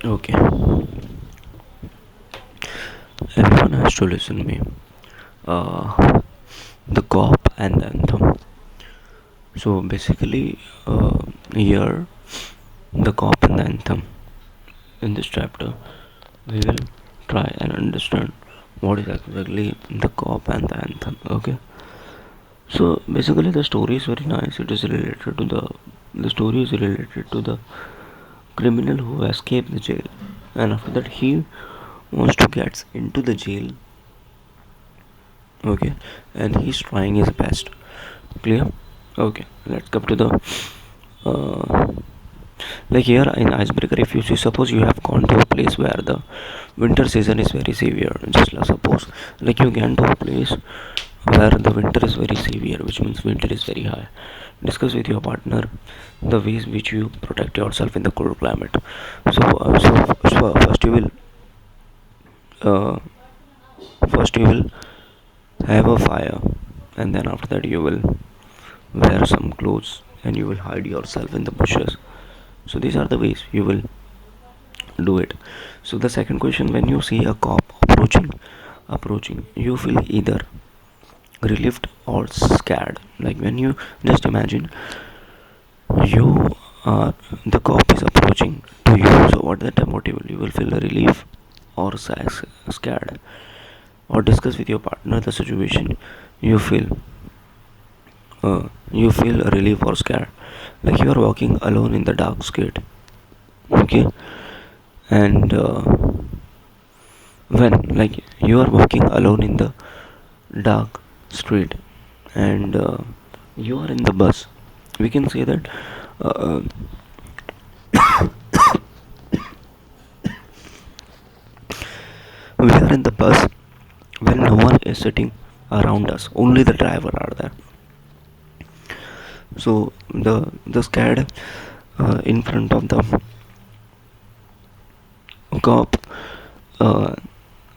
Okay, everyone has to listen to me. The cop and the anthem. So basically, here the cop and the anthem. In this chapter, we will try and understand what is exactly the cop and the anthem. Okay. So basically, the story is very nice. It is related to the story is related to the criminal who escaped the jail, and after that he wants to get into the jail. Okay, and he's trying his best. Clear? Okay, let's come to the uh, like here in icebreaker. If you see, suppose you have gone to a place where the winter season is very severe. Just suppose like you get to a place where the winter is very severe, which means winter is very high. Discuss with your partner the ways which you protect yourself in the cold climate. So uh, first you will have a fire, and then after that you will wear some clothes and you will hide yourself in the bushes. So these are the ways you will do it. So the second question, when you see a cop approaching, you feel either relieved or scared. Like when you just imagine you are the cop is approaching to you, so what that motive, you will feel a relief or scared. Or discuss with your partner the situation, you feel you feel relief or scared. Like you are walking alone in the dark street. Okay, and when like you are walking alone in the dark street, and you are in the bus, we can say that uh, we are in the bus when no one is sitting around us, only the driver are there. So the scared in front of the cop, uh,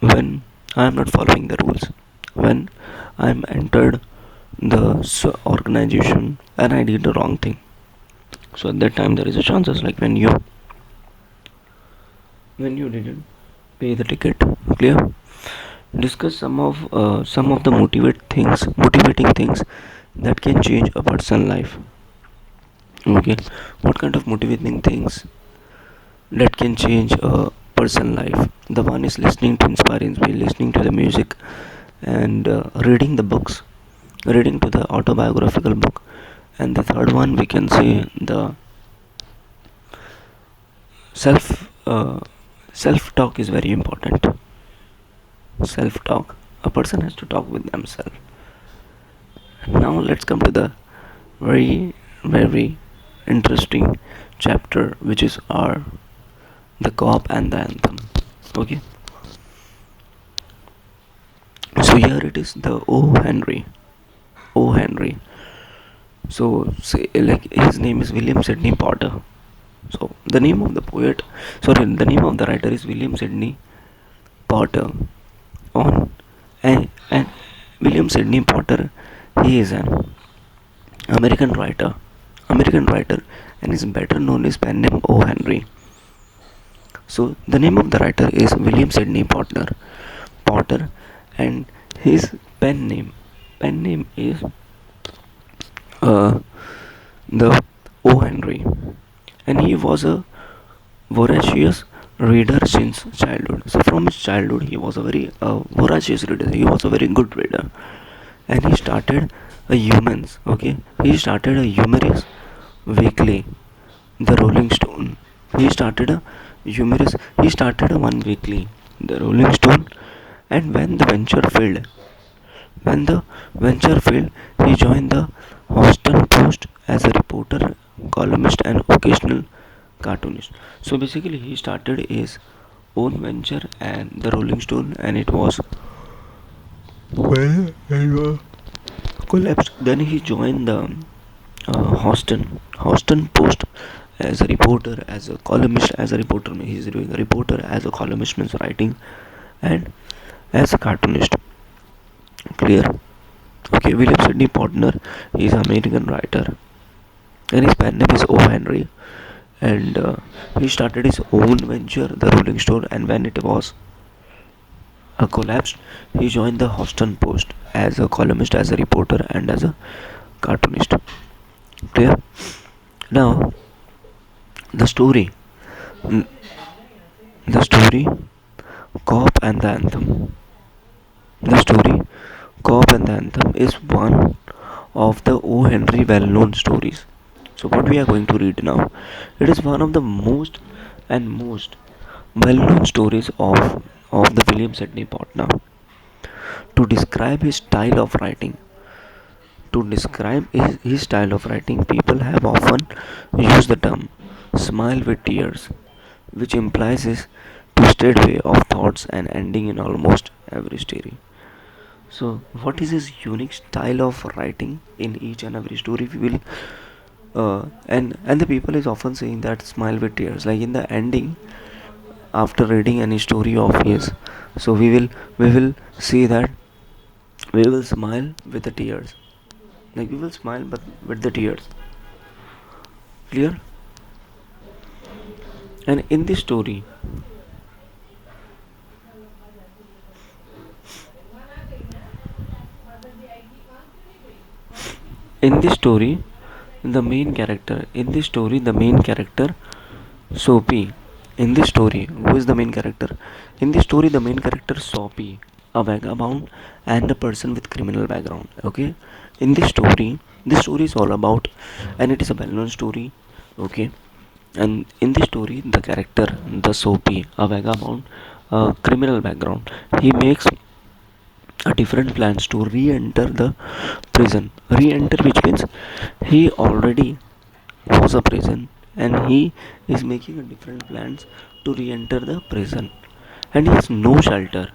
when I am not following the rules, when I am entered the organization and I did the wrong thing. So at that time there is a chances, like when you didn't pay the ticket. Clear? Discuss some of the motivating things that can change a person's life. Okay, what kind of motivating things that can change a person's life? The one is listening to inspiring me, listening to the music, and reading the books, reading to the autobiographical book. And the third one, we can say the self uh, self talk is very important. Self talk, a person has to talk with themselves. Now let's come to the very interesting chapter, which is our the cop and the anthem. Okay, so here it is, the O Henry. So say, like, his name is William Sidney Potter. So the name of the poet, sorry, the name of the writer is William Sidney Potter. On and William Sidney Potter, he is an American writer, American writer, and is better known as pen name O. Henry. So the name of the writer is William Sidney Potter, and his pen name is uh, the O. Henry, and he was a voracious reader since childhood. So from his childhood, he was a very voracious reader. He was a very good reader, and he started a humans. Okay, he started a humorous weekly, the Rolling Stone. He started a humorous. He started a one weekly, the Rolling Stone, and when the venture failed, he joined the Houston Post as a reporter, columnist, and occasional cartoonist. So basically, he started his own venture and the Rolling Stone, and it was well, it was collapsed. Then he joined the Houston Post as a reporter, as a columnist, as a reporter. He's doing a reporter as a columnist, means writing, and as a cartoonist. Clear? Okay, William Sidney Potter is an American writer, and his pen name is O. Henry. and he started his own venture, the Rolling Stone, and when it was collapsed, he joined the Houston Post as a columnist, as a reporter, and as a cartoonist. Clear? Now, the story, mm, the story, Cop and the Anthem. The story, Cop and the Anthem, is one of the O. Henry well-known stories. So, what we are going to read now, it is one of the most well-known stories of the William Sidney Portner. To describe his style of writing, his style of writing, people have often used the term "smile with tears," which implies his twisted way of thoughts and ending in almost every story. So, what is his unique style of writing in each and every story? We will, and the people is often saying that smile with tears, like in the ending, after reading any story of his. So we will see that we will smile with the tears, like we will smile but with the tears. Clear? And in this story, in this story the main character Soapy. In this story, who is the main character? In this story, the main character Soapy, a vagabond and a person with criminal background. Okay. In this story is all about, and it is a well-known story. Okay. And in this story, the character, the Soapy, a vagabond, a criminal background, he makes a different plans to re-enter the prison. Re-enter, which means he already was a prison and he is making a different plans to re-enter the prison, and he has no shelter,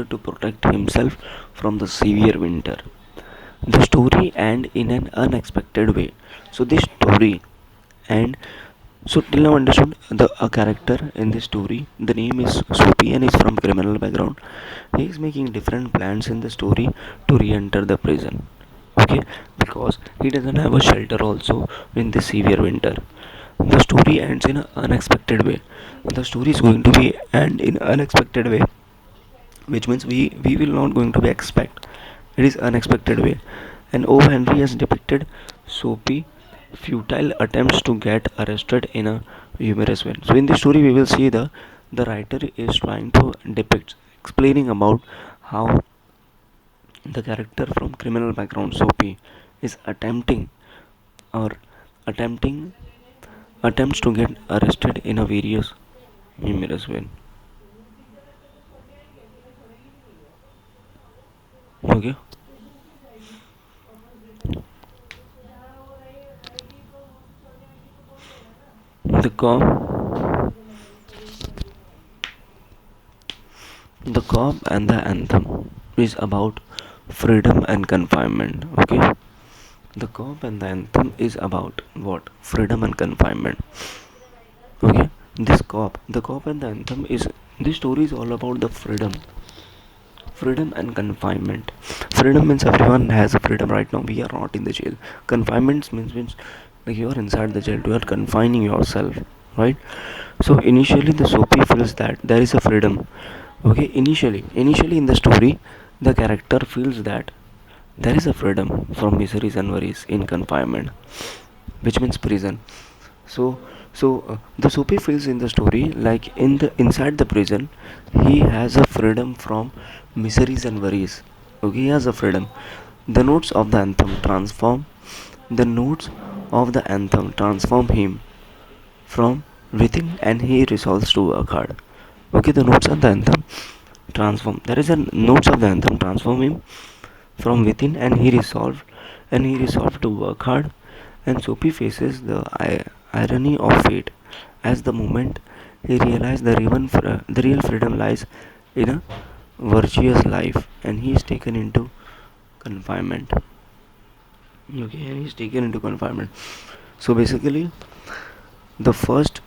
to protect himself from the severe winter. The story end in an unexpected way. So this story and so till now understood the a character in this story. The name is Soapy and is from criminal background. He is making different plans in the story to re-enter the prison. Okay, because he doesn't have a shelter also in this severe winter. The story ends in an unexpected way. The story is going to be end in unexpected way, which means we will not going to be expect. It is unexpected way, and O. Henry has depicted Soapy futile attempts to get arrested in a humorous way. So in this story, we will see the writer is trying to depict, explaining about how the character from criminal background Soapy is or attempting attempts to get arrested in a various humorous way. Okay. The cop, the cop and the anthem is about freedom and confinement. Okay. The cop and the anthem is about what? Freedom and confinement. Okay. The cop and the anthem is, this story is all about the freedom and confinement. Freedom means everyone has a freedom right now. We are not in the jail. Confinement means like you are inside the jail. You are confining yourself, right? So initially, the Soapy feels that there is a freedom. Okay, initially in the story, the character feels that there is a freedom from miseries and worries in confinement, which means prison. So the Soapy feels in the story like in the inside the prison, he has a freedom from miseries and worries. Okay, he has a freedom. The notes of the anthem transform. The notes of the anthem transform him from within, and he resolves to work hard. Okay, the notes of the anthem transform. There is a notes of the anthem transform him from within, and he resolved to work hard. And Soapy faces the irony of fate as the moment he realizes the real freedom lies in a virtuous life, and he is taken into confinement. Okay, and he is taken into confinement. So basically, the first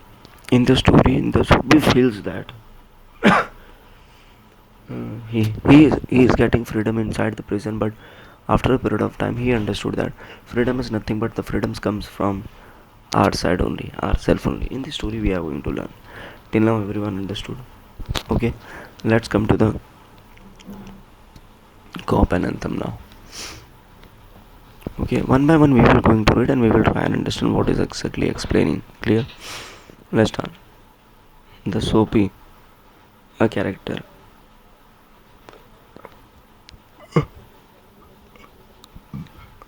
in the story, the Soapy feels that he is getting freedom inside the prison, but after a period of time he understood that freedom is nothing but the freedoms comes from our side only, ourself only. In this story we are going to learn. Till now everyone understood. Okay, let's come to the cop and anthem now. Okay, one by one we will going to read and we will try and understand what is exactly explaining. Clear? Let's start. The Soapy, a character.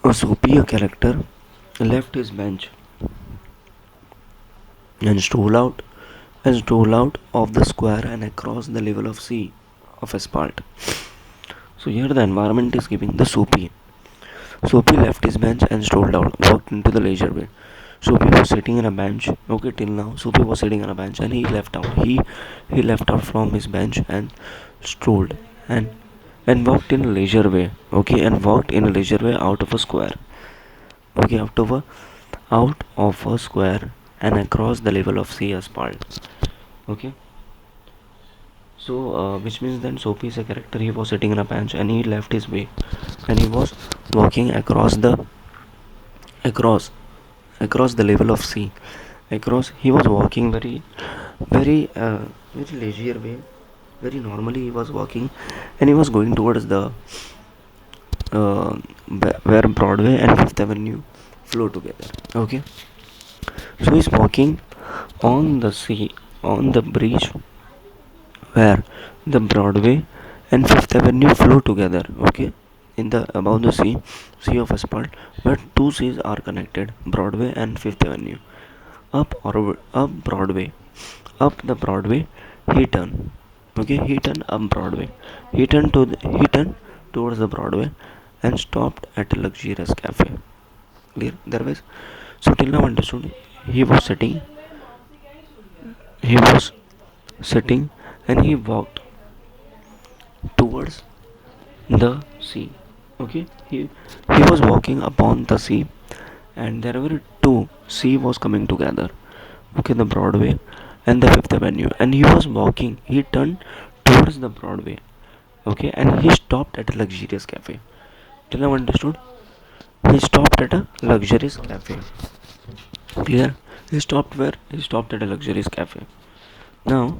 A Soapy, a character, left his bench and strolled out of the square and across the level of sea of asphalt. So here the environment is giving the Soapy. Soapy left his bench and strolled out, walked into the leisure way. Soapy was sitting on a bench. Okay, till now Soapy was sitting on a bench and he left out. He left out from his bench and strolled and walked in a leisure way. Okay, and walked in a leisure way out of a square. Okay, out of a square and across the level of sea asphalt. Okay, so which means then Soapy is a character. He was sitting in a bench and he left his way and he was walking across across the level of sea. Across, he was walking very very leisure way, very normally he was walking, and he was going towards the uh, where Broadway and Fifth Avenue flow together. Okay, so he's walking on the sea, on the bridge where the Broadway and Fifth Avenue flow together. Okay, in the above the sea of asphalt, where two seas are connected, Broadway and Fifth Avenue. Up Broadway, up the Broadway, he turned. Okay, he turned up Broadway. He turned towards the Broadway and stopped at a luxurious cafe. Clear? There was, so till now understood. He was sitting. He was sitting, and he walked towards the sea. Okay, he was walking upon the sea, and there were two sea was coming together. Okay, the Broadway and the Fifth Avenue, and he was walking. He turned towards the Broadway. Okay, and he stopped at a luxurious cafe. Till now understood. He stopped at a luxurious cafe. Clear? He stopped where? He stopped at a luxurious cafe. Now,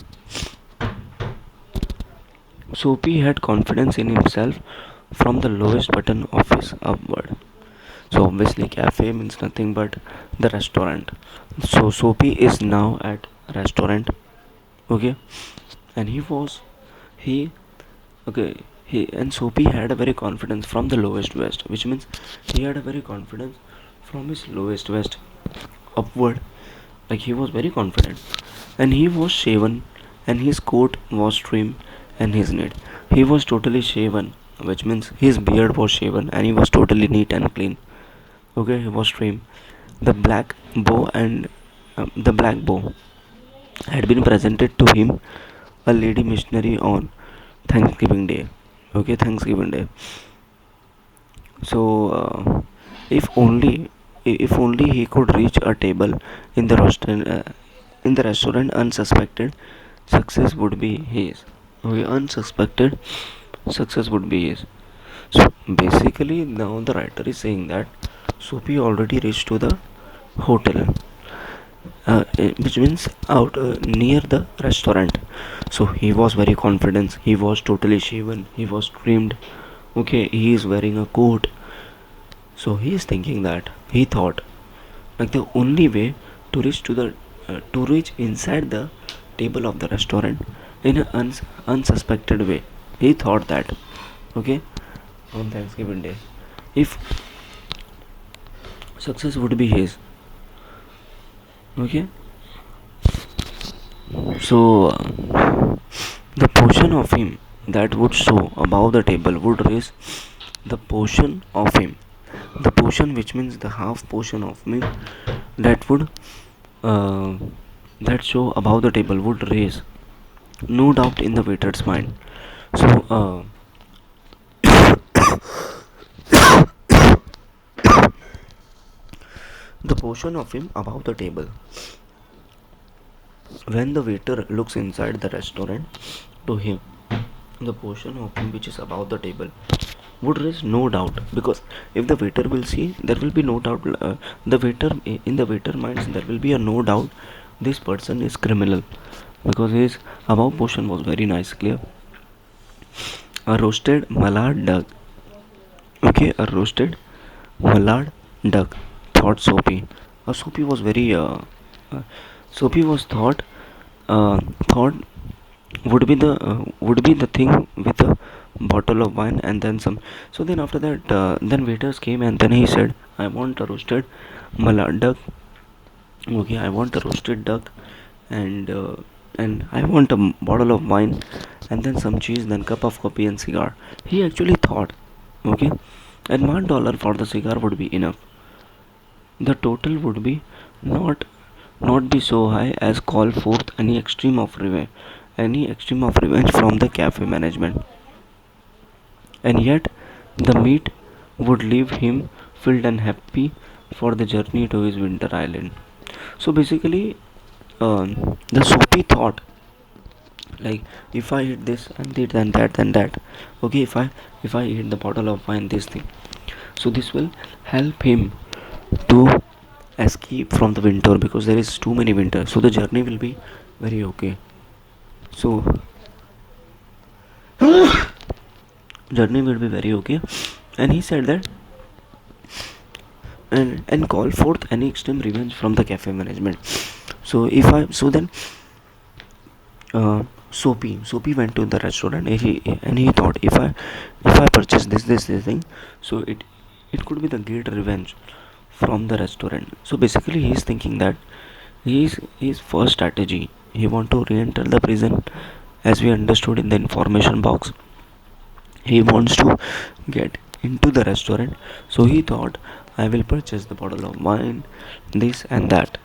Soapy had confidence in himself from the lowest button of his upward. So obviously cafe means nothing but the restaurant. So Soapy is now at restaurant. Okay, and he okay he and Soapy had a very confidence from the lowest west, which means he had a very confidence from his lowest west upward. Like he was very confident, and he was shaven, and his coat was trim, and his knit. He was totally shaven, which means his beard was shaven, and he was totally neat and clean. Okay, he was trim. The black bow and the black bow had been presented to him, a lady missionary, on Thanksgiving Day. Okay, Thanksgiving Day. So if only he could reach a table in the restaurant unsuspected, success would be his. Okay, unsuspected success would be his. So basically now the writer is saying that Soapy already reached to the hotel, which means out near the restaurant. So he was very confident. He was totally shaven. He was trimmed. Okay, he is wearing a coat. So he is thinking that he thought like the only way to reach to reach inside the table of the restaurant in an unsuspected way. He thought that. Okay, on Thanksgiving Day, if success would be his. Okay, so the portion of him that would show above the table would raise the portion of him, the portion which means the half portion of me that would uh, that show above the table would raise no doubt in the waiter's mind. So the portion of him above the table, when the waiter looks inside the restaurant to him, the portion of him which is above the table would raise no doubt, because if the waiter will see, there will be no doubt, the waiter, in the waiter minds there will be a no doubt this person is criminal, because his above portion was very nice, clear. A roasted mallard duck. Okay, a roasted mallard duck, thought Soapy. Soapy was very uh, Soapy was thought would be the thing with a bottle of wine and then some. So then after that, then waiters came and then he said, I want a roasted mallard duck. Okay, I want a roasted duck, and I want a bottle of wine, and then some cheese, then cup of coffee and cigar. He actually thought, okay, and $1 for the cigar would be enough. The total would be not not be so high as call forth any extreme of revenge from the cafe management, and yet the meat would leave him filled and happy for the journey to his winter island. So basically, the Soapy thought, like, if I eat this and eat then that, then that, okay, if I eat the bottle of wine, this thing, so this will help him to escape from the winter, because there is too many winter, so the journey will be very okay. So journey will be very okay. And he said that, and call forth any extreme revenge from the cafe management. So if I so then Soapy went to the restaurant, and he thought, if I purchase this thing, so it could be the great revenge from the restaurant. So basically he is thinking that his first strategy, he want to re-enter the prison, as we understood in the information box. He wants to get into the restaurant, so he thought, I will purchase the bottle of wine, this and that.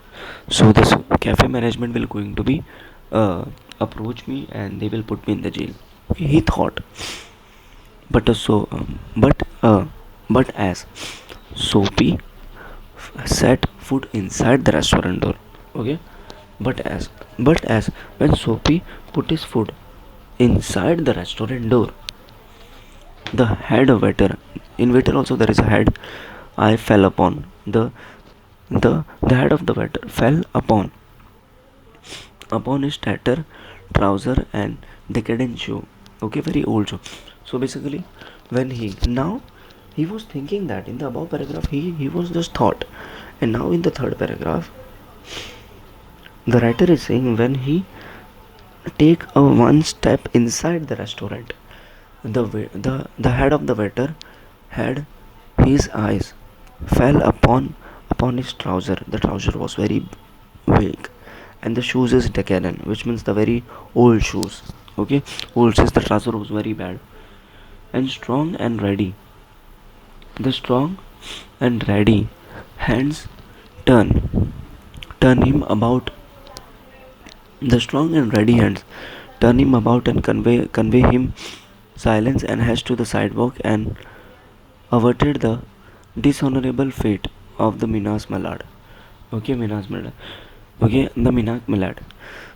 So this cafe management will going to be approach me and they will put me in the jail. He thought, but but as Soapy set foot inside the restaurant door, okay, but as when Soapy put his foot inside the restaurant door, the head of waiter, in waiter also there is a head, I fell upon the head of the waiter fell upon his tattered trouser and decadent shoe. Okay, very old shoe. So basically, when he was thinking that in the above paragraph, he was just thought, and now in the third paragraph, the writer is saying, when he take a one step inside the restaurant, the head of the waiter had his eyes fell upon his trouser. The trouser was very big, and the shoes is decadent, which means the very old shoes. Okay, old shoes. The trouser was very bad, and strong and ready. The strong and ready hands turn him about. The strong and ready hands turn him about and convey him silence and haste to the sidewalk, and averted the dishonorable fate of the Minas Malad. Okay, Minas Malad. Okay, the Minas Malad.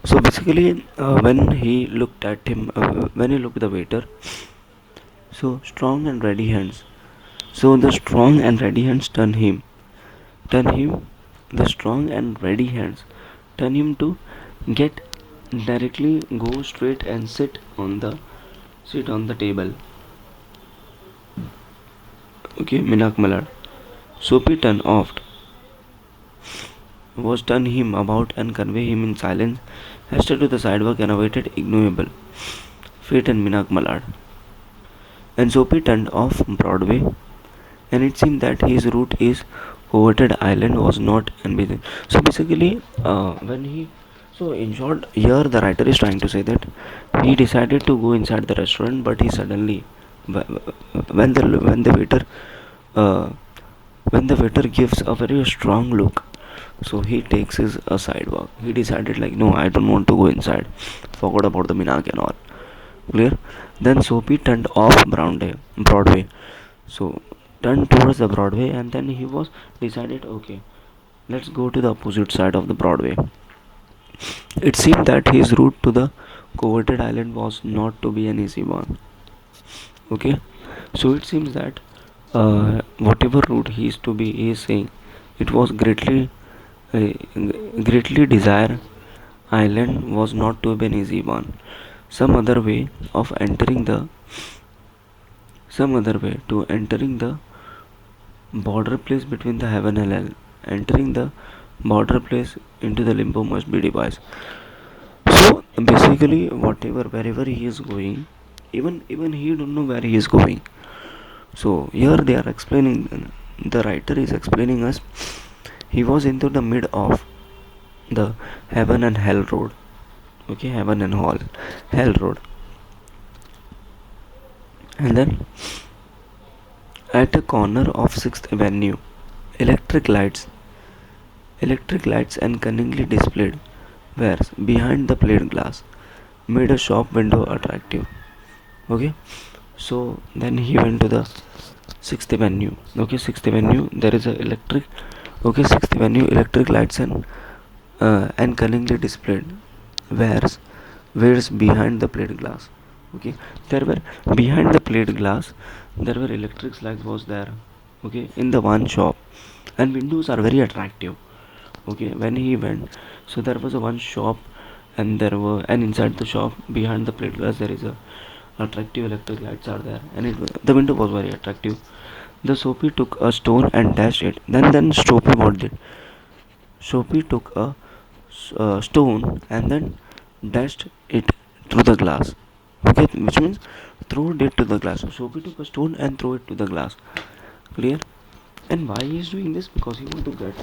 So basically, when he looked at him, when he looked at the waiter, so strong and ready hands. So the strong and ready hands turn him, the strong and ready hands turn him to get directly go straight and sit on the table. Okay, Minak Malad. Soapy turned off was turn him about and convey him in silence, hasted to the sidewalk and awaited ignoble fate and Minak Malad. And Soapy turned off Broadway, and it seemed that his route is coveted island was not ambitious. So basically, when he so in short, here the writer is trying to say that he decided to go inside the restaurant, but he suddenly, when the waiter, uh, when the waiter gives a very strong look, so he takes his a sidewalk. He decided, like, no, I don't want to go inside. Forgot about the Minak and all. Clear? Then Soapy turned off Broadway. So turned towards the Broadway, and then he was decided, okay, let's go to the opposite side of the Broadway. It seemed that his route to the coveted island was not to be an easy one. Okay, So it seems that whatever route he is saying, it was greatly desire island was not to be an easy one. Some other way of entering the some other way to entering the border place between the heaven and hell. Entering the border place into the limbo must be devised. So basically, whatever wherever he is going, even he don't know where he is going. So here they are explaining. The writer is explaining us. He was into the mid of the heaven and hell road. Okay, heaven and hell road, and then at a corner of Sixth Avenue, electric lights, electric lights and cunningly displayed wares behind the plate glass made a shop window attractive. Okay, so then he went to the Sixth Avenue. Okay, Sixth Avenue there is a electric. Okay, Sixth Avenue electric lights and cunningly displayed wares wares behind the plate glass. Okay, there were behind the plate glass there were electric lights was there. Okay, in the one shop, and windows are very attractive. Okay, when he went, so there was a one shop, and inside the shop behind the plate glass there is a attractive electric lights are there, and the window was very attractive. The Soapy took a stone and dashed it. Then Soapy what did? Soapy took a stone and then dashed it through the glass. Okay, which means threw it to the glass. So Soapy took a stone and threw it to the glass. Clear? And why he is doing this? Because he want to get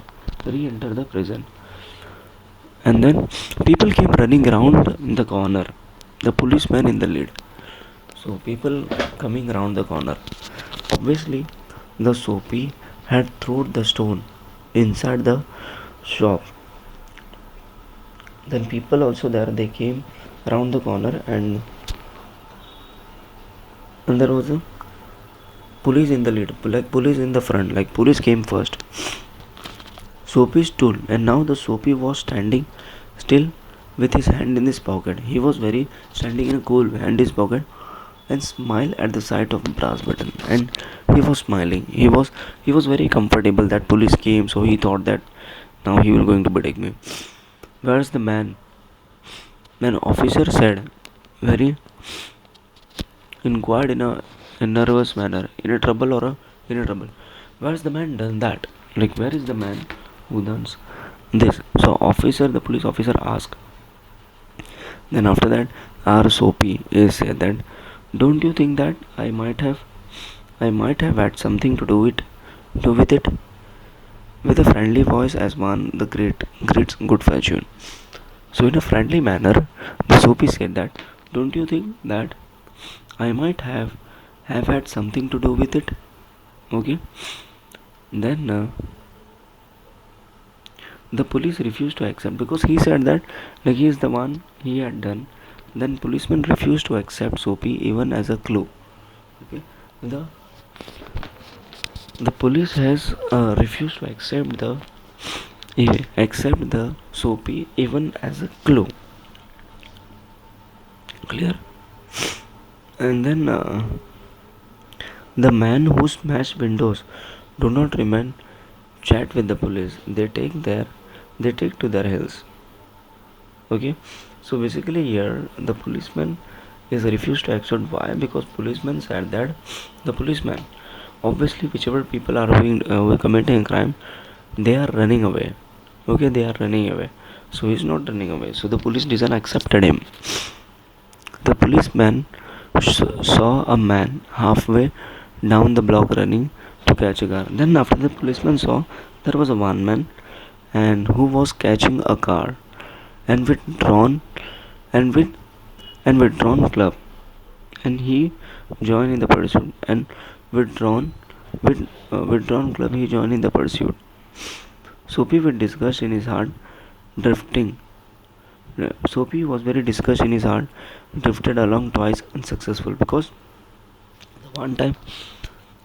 re-enter the prison. And then people came running around the corner. The policeman in the lead. So people coming around the corner. Obviously, the Soapy had thrown the stone inside the shop. Then people also there, they came around the corner, and there was a police in the lead, like police in the front, like police came first. Soapy stood, and now the Soapy was standing still with his hand in his pocket. He was very standing in a cool hand in his pocket and smiled at the sight of brass button. And he was smiling. He was very comfortable that police came, so he thought that now he will going to protect me. Where's the man? An officer said, very inquired in a nervous manner, in a trouble or in a trouble. Where's the man done that? Like where is the man who does this? So the police officer asked. Then after that, our Soapy is said that, don't you think that I might have had something to do with it? With a friendly voice as one the great's good fortune. So in a friendly manner, the Soapy said that, don't you think that I might have had something to do with it? Okay. Then the police refused to accept because he said that like he is the one he had done. Then policemen refused to accept Soapy even as a clue. Okay. The police has refused to accept the Soapy even as a clue. Clear? And then the man who smashed windows do not remain chat with the police. They take to their hills. Okay. So basically here the policeman is refused to accept. Why? Because policeman said that the policeman, obviously whichever people are committing a crime, they are running away. Okay, they are running away. So he's not running away. So the police didn't accepted him. The policeman saw a man halfway down the block running to catch a car. Then after the policeman saw there was a one man and who was catching a car and and with withdrawn club, and he joined in the pursuit, and withdrawn club he joined in the pursuit. Soapy with disgust in his heart drifting. Soapy was very disgusted in his heart, drifted along twice unsuccessful because one time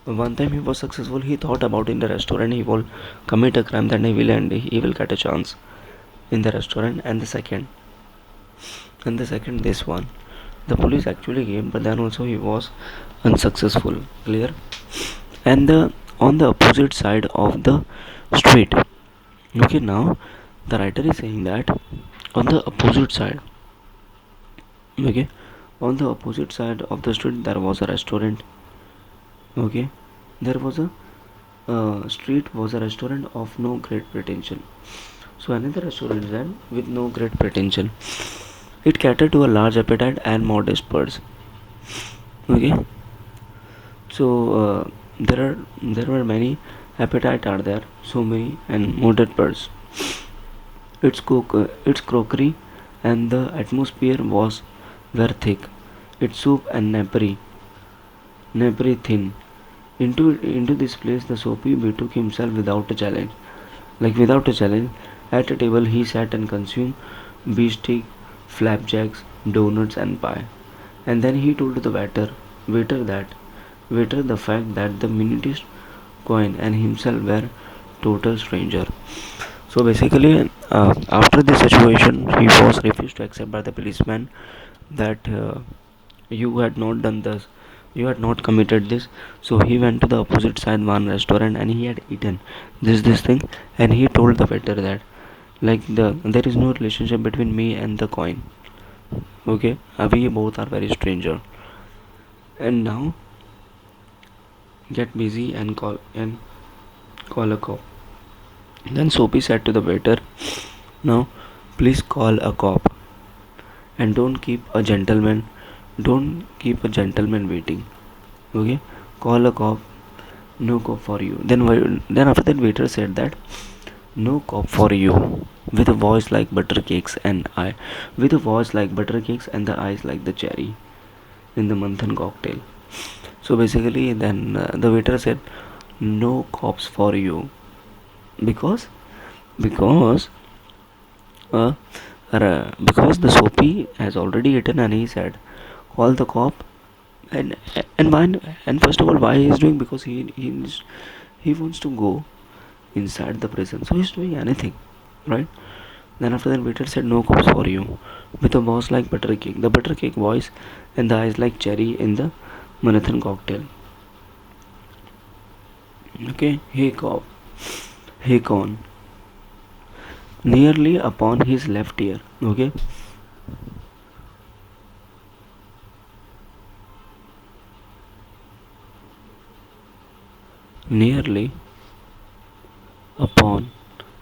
one time he was successful. He thought about in the restaurant he will commit a crime, then he will get a chance in the restaurant. And the second this one, The police actually came, but then also he was unsuccessful. Clear? And the on the opposite side of the street. Okay, now the writer is saying that on the opposite side. Okay, on the opposite side of the street there was a restaurant. Okay, there was a street was a restaurant of no great pretension. So another restaurant is that with no great pretension. It catered to a large appetite and modest purse. Okay, so there were many appetite are there, so many and modest purse. Its crockery and the atmosphere were thick. Its soup and napery thin. Into this place the soapy betook himself without a challenge. Like without a challenge, at a table he sat and consumed beefsteak, flapjacks, donuts, and pie. And then he told the waiter that waiter the fact that the minutest coin and himself were total stranger. So basically, after this situation, he was refused to accept by the policeman that you had not done this, you had not committed this. So he went to the opposite side one restaurant and he had eaten this thing, and he told the waiter that there is no relationship between me and the coin. Okay, we both are very stranger. And now get busy and call a cop. Then Soapy said to the waiter, now please call a cop and don't keep a gentleman waiting. Okay, call a cop, no cop for you. Then after that waiter said that no cop for you, with a voice like butter cakes and the eyes like the cherry in the Manthan cocktail. So basically, then the waiter said, "No cops for you," because because uh, because the Soapy has already eaten, and he said, "Call the cop." And and why? And first of all, why he is doing? Because he wants to go inside the prison, so he's doing anything, right? Then after that, waiter said, "No cops for you," with a voice like butter cake, the butter cake voice, and the eyes like cherry in the Manhattan cocktail. Okay, hey cop, hey con, nearly upon his left ear. Okay, nearly upon,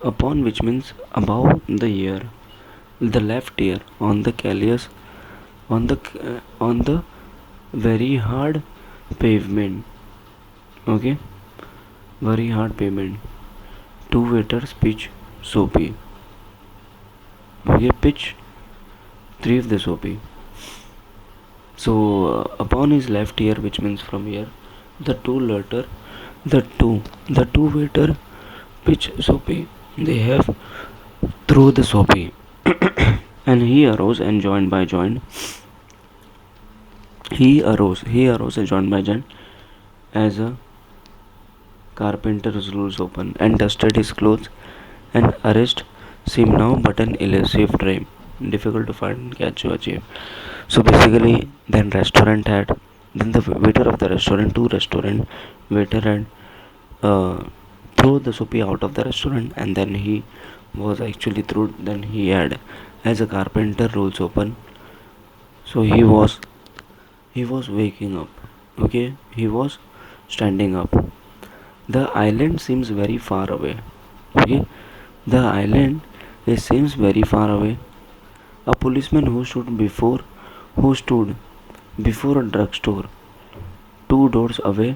upon which means above the ear, the left ear on the callous, on the very hard pavement. Okay, very hard pavement. Two waiters pitch Soapy. Okay, pitch three of the Soapy. So upon his left ear, which means from here, the two letter, the two waiter pitch Soapy. They have through the Soapy, and he arose and he arose and joined by joint as a carpenter's rules open, and dusted his clothes, and arrest seemed now but an elusive dream, difficult to find and catch or achieve. So basically, then the waiter of the restaurant, two restaurant waiter had uh, throw the Soapy out of the restaurant, and then he was actually through. Then he had as a carpenter rules open. So he was waking up. Okay, he was standing up. The island seems very far away. Okay, the island it seems very far away. A policeman who stood before a drugstore, two doors away,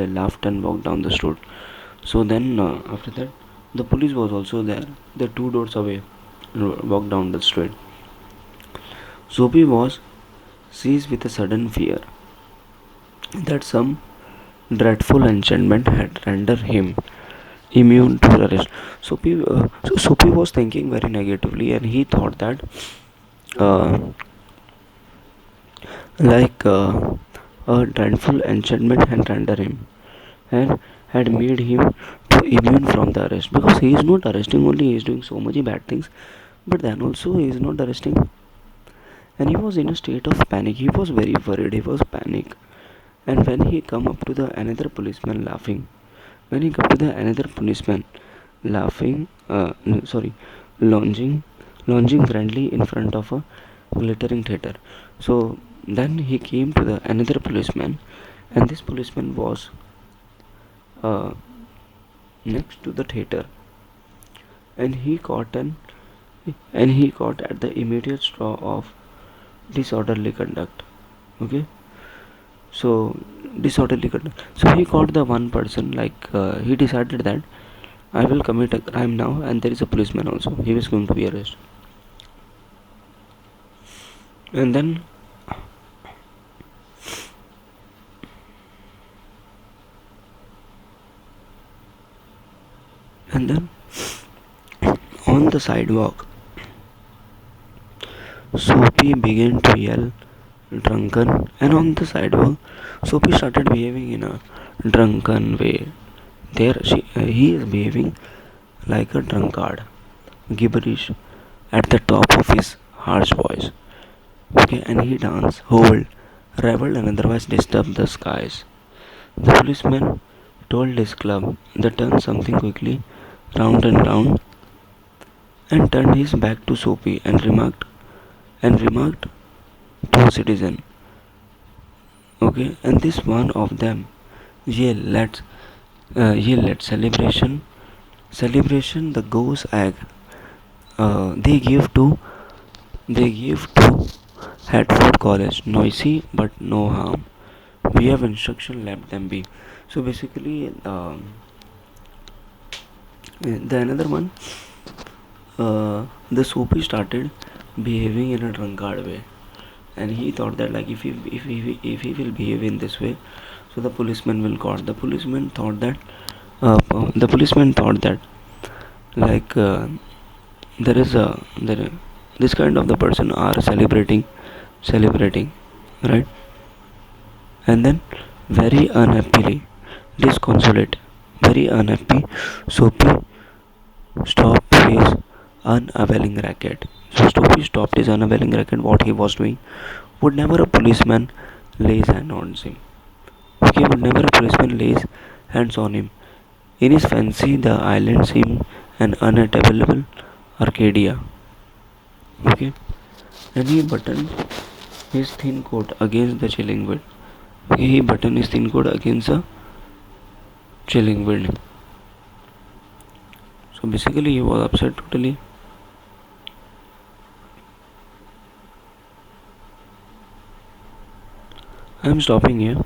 laughed and walked down the street. So then after that, the police was also there. The two doors away, walked down the street. Soapy was seized with a sudden fear that some dreadful enchantment had rendered him immune to arrest. Soapy was thinking very negatively, and he thought that uh, like a dreadful enchantment had rendered him and had made him to immune from the arrest, because he is not arresting only, he is doing so many bad things, but then also he is not arresting, and he was in a state of panic. He was very worried. He was panic. And when he come up to the another policeman laughing, when he come to the another policeman laughing, sorry, lounging, lounging friendly in front of a glittering theater. So then he came to the another policeman, and this policeman was uh, next to the theater, and he caught at the immediate straw of disorderly conduct. Okay, so disorderly conduct. So he caught the one person, like he decided that I will commit a crime now, and there is a policeman also. He was going to be arrested, and then and then on the sidewalk, Soapy began to yell drunken, and on the sidewalk, Soapy started behaving in a drunken way. He is behaving like a drunkard, gibberish at the top of his harsh voice. Okay, and he danced, howled, reveled, and otherwise disturbed the skies. The policeman told his club that turned something quickly round and round, and turned his back to Soapy and remarked to a citizen. Okay, and this one of them yelled celebration the goose egg. They give to Hatford College, noisy but no harm. We have instruction, let them be. So basically, the another one, the Soapy started behaving in a drunkard way, and he thought that like if he will behave in this way, so the policeman will caught. The policeman thought that like there is a there this kind of the person are celebrating, right? And then very unhappily, disconsolate, very unhappy, Soapy stopped his unavailing racket. So Soapy stopped his unavailing racket. What he was doing, would never a policeman lays hand on him. Okay, would never a policeman lays hands on him. In his fancy, the island seemed an unattainable Arcadia. Okay, and he buttoned his thin coat against the chilling wind. He buttoned his thin coat against the chilling wind. So basically, he was upset totally. I am stopping here.